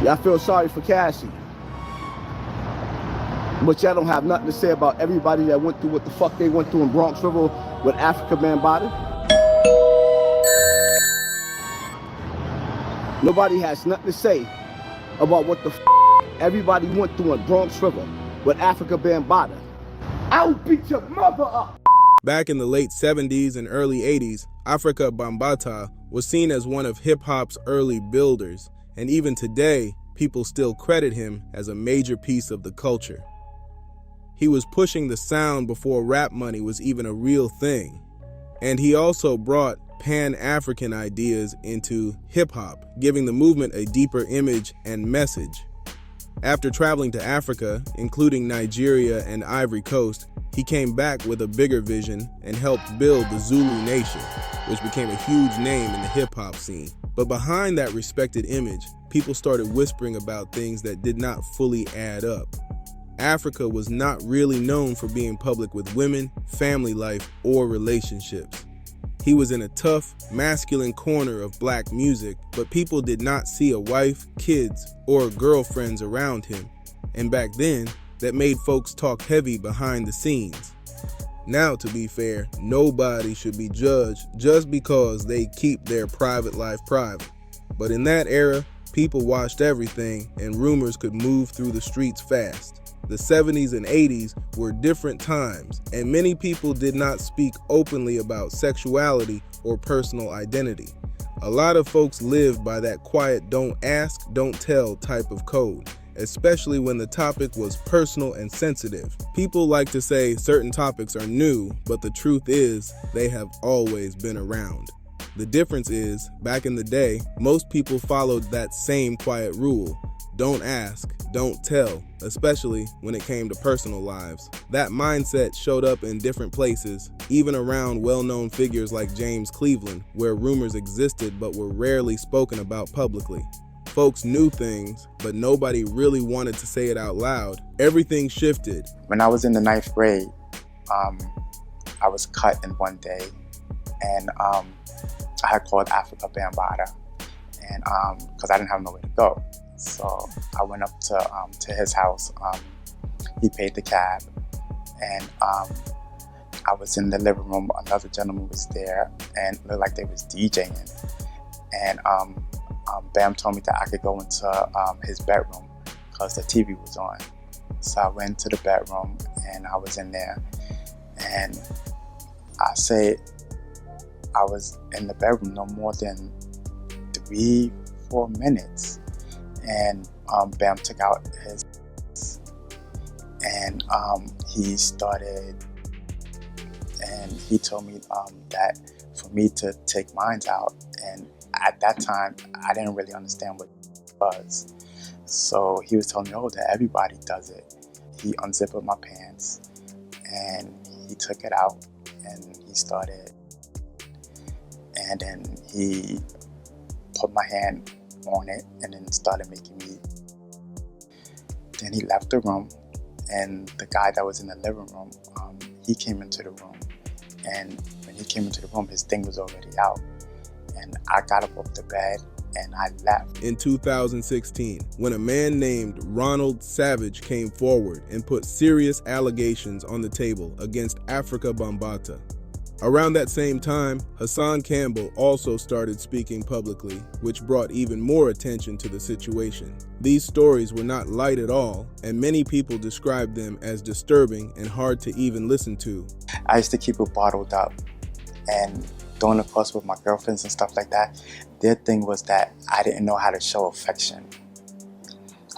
Y'all feel sorry for Cassie. But y'all don't have nothing to say about everybody that went through what the fuck they went through in Bronx River with Afrika Bambaataa. Nobody has nothing to say about what the everybody went through in Bronx River with Afrika Bambaataa. I'll beat your mother up. Back in the late 70s and early 80s, Afrika Bambaataa was seen as one of hip-hop's early builders, and even today, people still credit him as a major piece of the culture. He was pushing the sound before rap money was even a real thing. And he also brought Pan-African ideas into hip-hop, giving the movement a deeper image and message. After traveling to Africa, including Nigeria and Ivory Coast, he came back with a bigger vision and helped build the Zulu Nation, which became a huge name in the hip-hop scene. But behind that respected image, people started whispering about things that did not fully add up. Afrika was not really known for being public with women, family life, or relationships. He was in a tough, masculine corner of black music, but people did not see a wife, kids, or girlfriends around him. And back then, that made folks talk heavy behind the scenes. Now, to be fair, nobody should be judged just because they keep their private life private. But in that era, people watched everything and rumors could move through the streets fast. The 70s and 80s were different times, and many people did not speak openly about sexuality or personal identity. A lot of folks lived by that quiet don't ask, don't tell type of code, especially when the topic was personal and sensitive. People like to say certain topics are new, but the truth is they have always been around. The difference is, back in the day, most people followed that same quiet rule. Don't ask, don't tell, especially when it came to personal lives. That mindset showed up in different places, even around well-known figures like James Cleveland, where rumors existed but were rarely spoken about publicly. Folks knew things, but nobody really wanted to say it out loud. Everything shifted. When I was in the 9th grade, I was cut in one day, and I had called Afrika Bambaataa, and because I didn't have nowhere to go. So I went up to his house. He paid the cab, and I was in the living room. Another gentleman was there, and it looked like they was DJing. And Bam told me that I could go into his bedroom because the TV was on. So I went to the bedroom, and I was in there. And I say I was in the bedroom no more than 3-4 minutes. And Bam took out his, and he started, and he told me that for me to take mine out, and at that time I didn't really understand what it was. So he was telling me, oh, that everybody does it. He unzipped my pants, and he took it out, and he started, and then he put my hand on it and then started making me. Then he left the room, and the guy that was in the living room, he came into the room, and when he came into the room, his thing was already out, and I got up off the bed and I left. In 2016, when a man named Ronald Savage came forward and put serious allegations on the table against Afrika Bambaataa. Around that same time, Hassan Campbell also started speaking publicly, which brought even more attention to the situation. These stories were not light at all, and many people described them as disturbing and hard to even listen to. I used to keep it bottled up, and during the course with my girlfriends and stuff like that, their thing was that I didn't know how to show affection.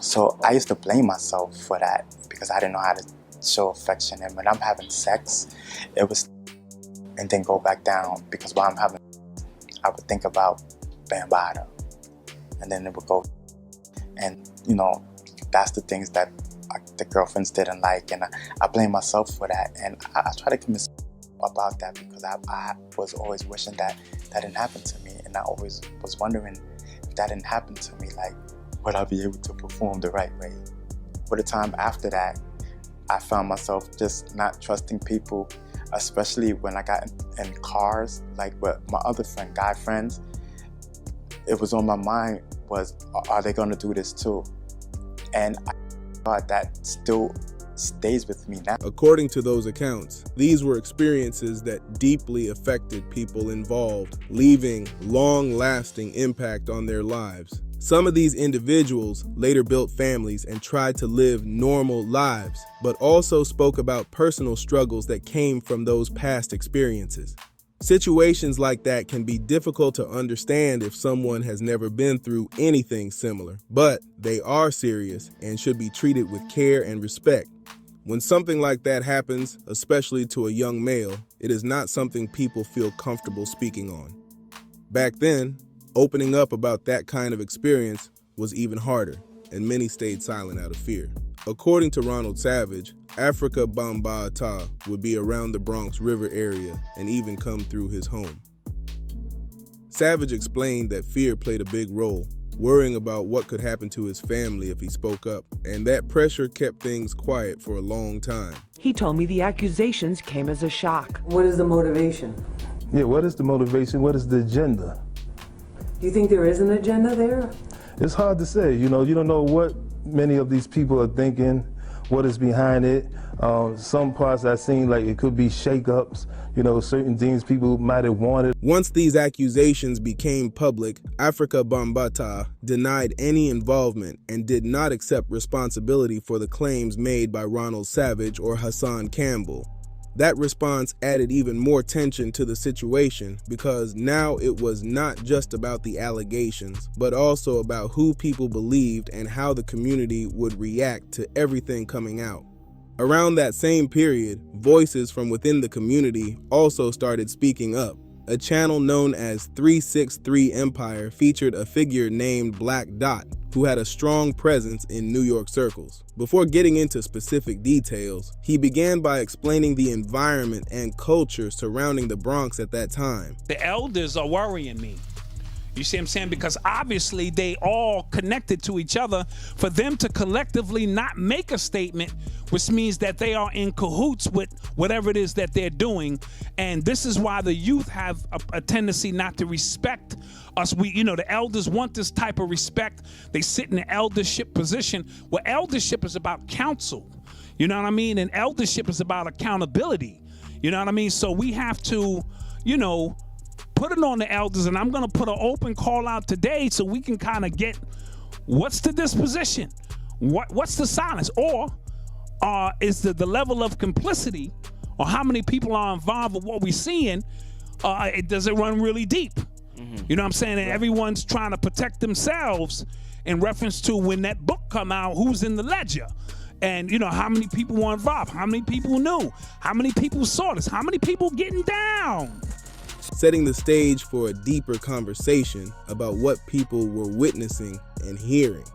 So I used to blame myself for that because I didn't know how to show affection. And when I'm having sex, it was, and then go back down, because while I'm having, I would think about Bambaataa, and then it would go, and you know, that's the things that the girlfriends didn't like, and I blame myself for that, and I try to convince about that because I was always wishing that didn't happen to me, and I always was wondering if that didn't happen to me, like, would I be able to perform the right way? For the time after that, I found myself just not trusting people, especially when I got in cars, like with my other guy friends. It was on my mind was, are they going to do this too? And I thought that still stays with me now. According to those accounts, these were experiences that deeply affected people involved, leaving long-lasting impact on their lives. Some of these individuals later built families and tried to live normal lives, but also spoke about personal struggles that came from those past experiences. Situations like that can be difficult to understand if someone has never been through anything similar, but they are serious and should be treated with care and respect. When something like that happens, especially to a young male, it is not something people feel comfortable speaking on. Back then, opening up about that kind of experience was even harder, and many stayed silent out of fear. According to Ronald Savage, Afrika Bambaataa would be around the Bronx River area and even come through his home. Savage explained that fear played a big role, worrying about what could happen to his family if he spoke up, and that pressure kept things quiet for a long time. He told me the accusations came as a shock. What is the motivation? Yeah, what is the motivation? What is the agenda? Do you think there is an agenda there? It's hard to say. You don't know what many of these people are thinking, what is behind it. Some parts I've seen, like it could be shakeups, certain things people might have wanted. Once these accusations became public, Afrika Bambaataa denied any involvement and did not accept responsibility for the claims made by Ronald Savage or Hassan Campbell. That response added even more tension to the situation because now it was not just about the allegations, but also about who people believed and how the community would react to everything coming out. Around that same period, voices from within the community also started speaking up. A channel known as 363 Empire featured a figure named Black Dot, who had a strong presence in New York circles. Before getting into specific details, he began by explaining the environment and culture surrounding the Bronx at that time. The elders are worrying me. You see what I'm saying? Because obviously they all connected to each other. For them to collectively not make a statement, which means that they are in cahoots with whatever it is that they're doing. And this is why the youth have a tendency not to respect us. The elders want this type of respect. They sit in an eldership position. Well, eldership is about counsel. You know what I mean? And eldership is about accountability. You know what I mean? So we have to, put it on the elders, and I'm going to put an open call out today so we can kind of get what's the disposition, what's the silence, or is the level of complicity, or how many people are involved with what we're seeing, does it run really deep? You know what I'm saying? And everyone's trying to protect themselves in reference to when that book come out, who's in the ledger. And, how many people were involved, how many people knew, how many people saw this, how many people getting down. Setting the stage for a deeper conversation about what people were witnessing and hearing.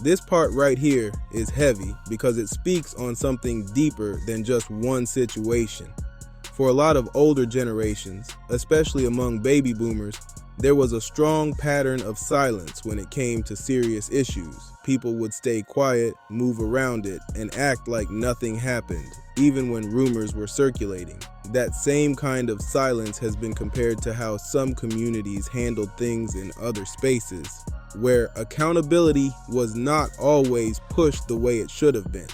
This part right here is heavy because it speaks on something deeper than just one situation. For a lot of older generations, especially among baby boomers, there was a strong pattern of silence when it came to serious issues. People would stay quiet, move around it, and act like nothing happened, even when rumors were circulating. That same kind of silence has been compared to how some communities handled things in other spaces, where accountability was not always pushed the way it should have been.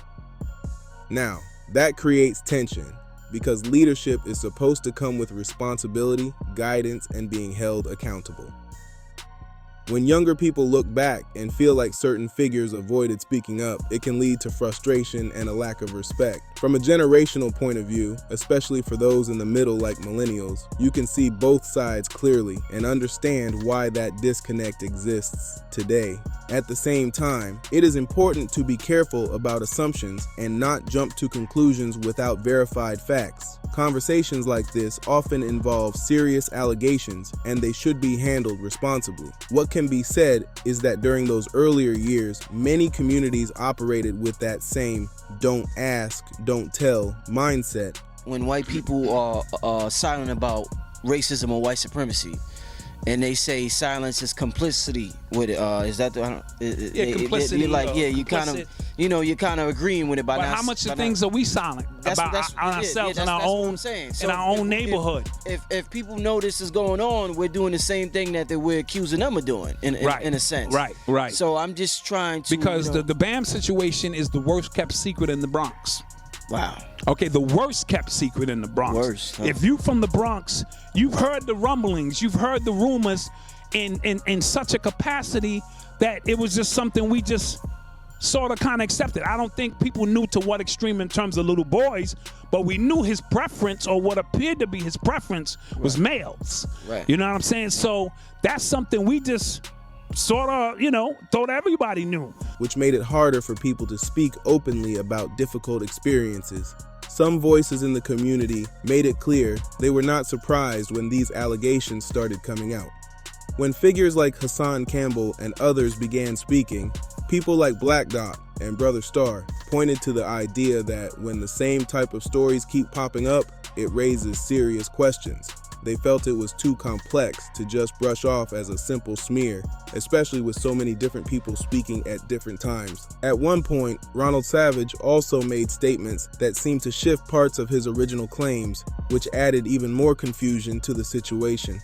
Now, that creates tension, because leadership is supposed to come with responsibility, guidance, and being held accountable. When younger people look back and feel like certain figures avoided speaking up, it can lead to frustration and a lack of respect. From a generational point of view, especially for those in the middle like millennials, you can see both sides clearly and understand why that disconnect exists today. At the same time, it is important to be careful about assumptions and not jump to conclusions without verified facts. Conversations like this often involve serious allegations, and they should be handled responsibly. What can be said is that during those earlier years, many communities operated with that same don't ask, don't tell mindset. When white people are silent about racism or white supremacy, And they say silence is complicity with it. Is that the? Complicity. You kind of, you're kind of agreeing with it. But how much of things are we silent about on ourselves in our own neighborhood? If people know this is going on, we're doing the same thing that we're accusing them of doing, in a sense. Right. So I'm just trying to, because the BAM situation is the worst kept secret in the Bronx. Wow. Okay, the worst kept secret in the Bronx. Worst, huh? If you from the Bronx, you've heard the rumblings, you've heard the rumors in such a capacity that it was just something we just sort of kind of accepted. I don't think people knew to what extreme in terms of little boys, but we knew his preference, or what appeared to be his preference, was males. Right. You know what I'm saying? So that's something we just sort of, thought everybody knew. Which made it harder for people to speak openly about difficult experiences. Some voices in the community made it clear they were not surprised when these allegations started coming out. When figures like Hassan Campbell and others began speaking, people like Black Dot and Brother Star pointed to the idea that when the same type of stories keep popping up, it raises serious questions. They felt it was too complex to just brush off as a simple smear, especially with so many different people speaking at different times. At one point, Ronald Savage also made statements that seemed to shift parts of his original claims, which added even more confusion to the situation.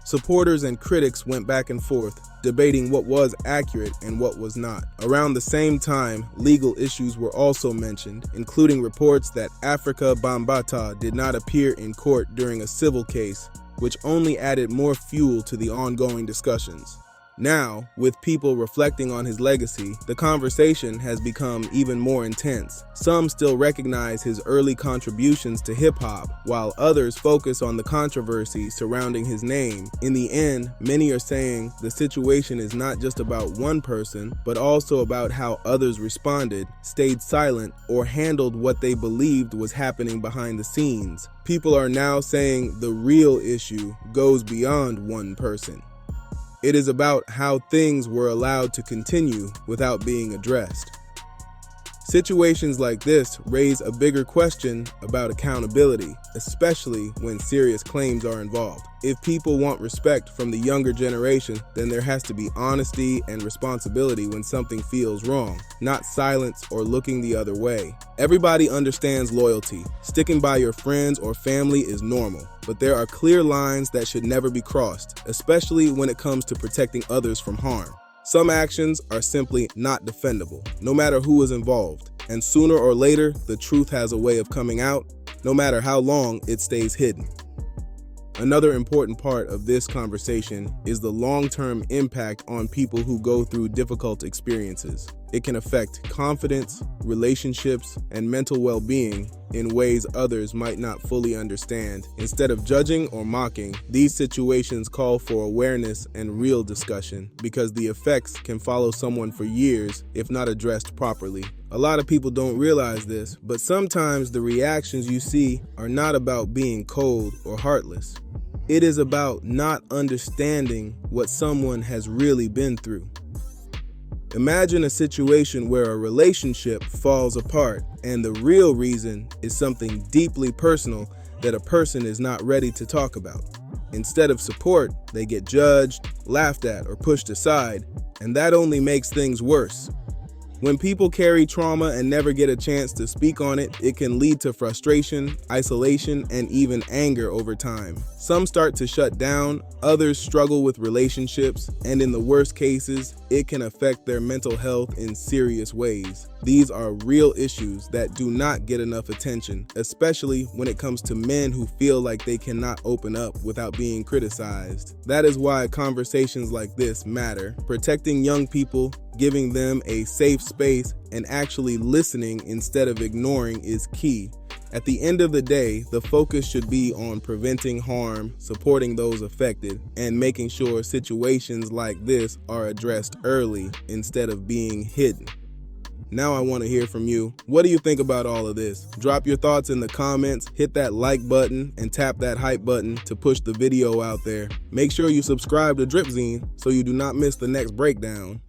Supporters and critics went back and forth, debating what was accurate and what was not. Around the same time, legal issues were also mentioned, including reports that Afrika Bambaataa did not appear in court during a civil case, which only added more fuel to the ongoing discussions. Now, with people reflecting on his legacy, the conversation has become even more intense. Some still recognize his early contributions to hip-hop, while others focus on the controversy surrounding his name. In the end, many are saying the situation is not just about one person, but also about how others responded, stayed silent, or handled what they believed was happening behind the scenes. People are now saying the real issue goes beyond one person. It is about how things were allowed to continue without being addressed. Situations like this raise a bigger question about accountability, especially when serious claims are involved. If people want respect from the younger generation, then there has to be honesty and responsibility when something feels wrong, not silence or looking the other way. Everybody understands loyalty. Sticking by your friends or family is normal, but there are clear lines that should never be crossed, especially when it comes to protecting others from harm. Some actions are simply not defendable, no matter who is involved, and sooner or later, the truth has a way of coming out, no matter how long it stays hidden. Another important part of this conversation is the long-term impact on people who go through difficult experiences. It can affect confidence, relationships, and mental well-being in ways others might not fully understand. Instead of judging or mocking, these situations call for awareness and real discussion, because the effects can follow someone for years if not addressed properly. A lot of people don't realize this, but sometimes the reactions you see are not about being cold or heartless. It is about not understanding what someone has really been through. Imagine a situation where a relationship falls apart and the real reason is something deeply personal that a person is not ready to talk about. Instead of support, they get judged, laughed at, or pushed aside, and that only makes things worse. When people carry trauma and never get a chance to speak on it, it can lead to frustration, isolation, and even anger over time. Some start to shut down, others struggle with relationships, and in the worst cases, it can affect their mental health in serious ways. These are real issues that do not get enough attention, especially when it comes to men who feel like they cannot open up without being criticized. That is why conversations like this matter. Protecting young people, giving them a safe space, and actually listening instead of ignoring is key. At the end of the day, the focus should be on preventing harm, supporting those affected, and making sure situations like this are addressed early instead of being hidden. Now I want to hear from you. What do you think about all of this? Drop your thoughts in the comments, hit that like button, and tap that hype button to push the video out there. Make sure you subscribe to Dripzine so you do not miss the next breakdown.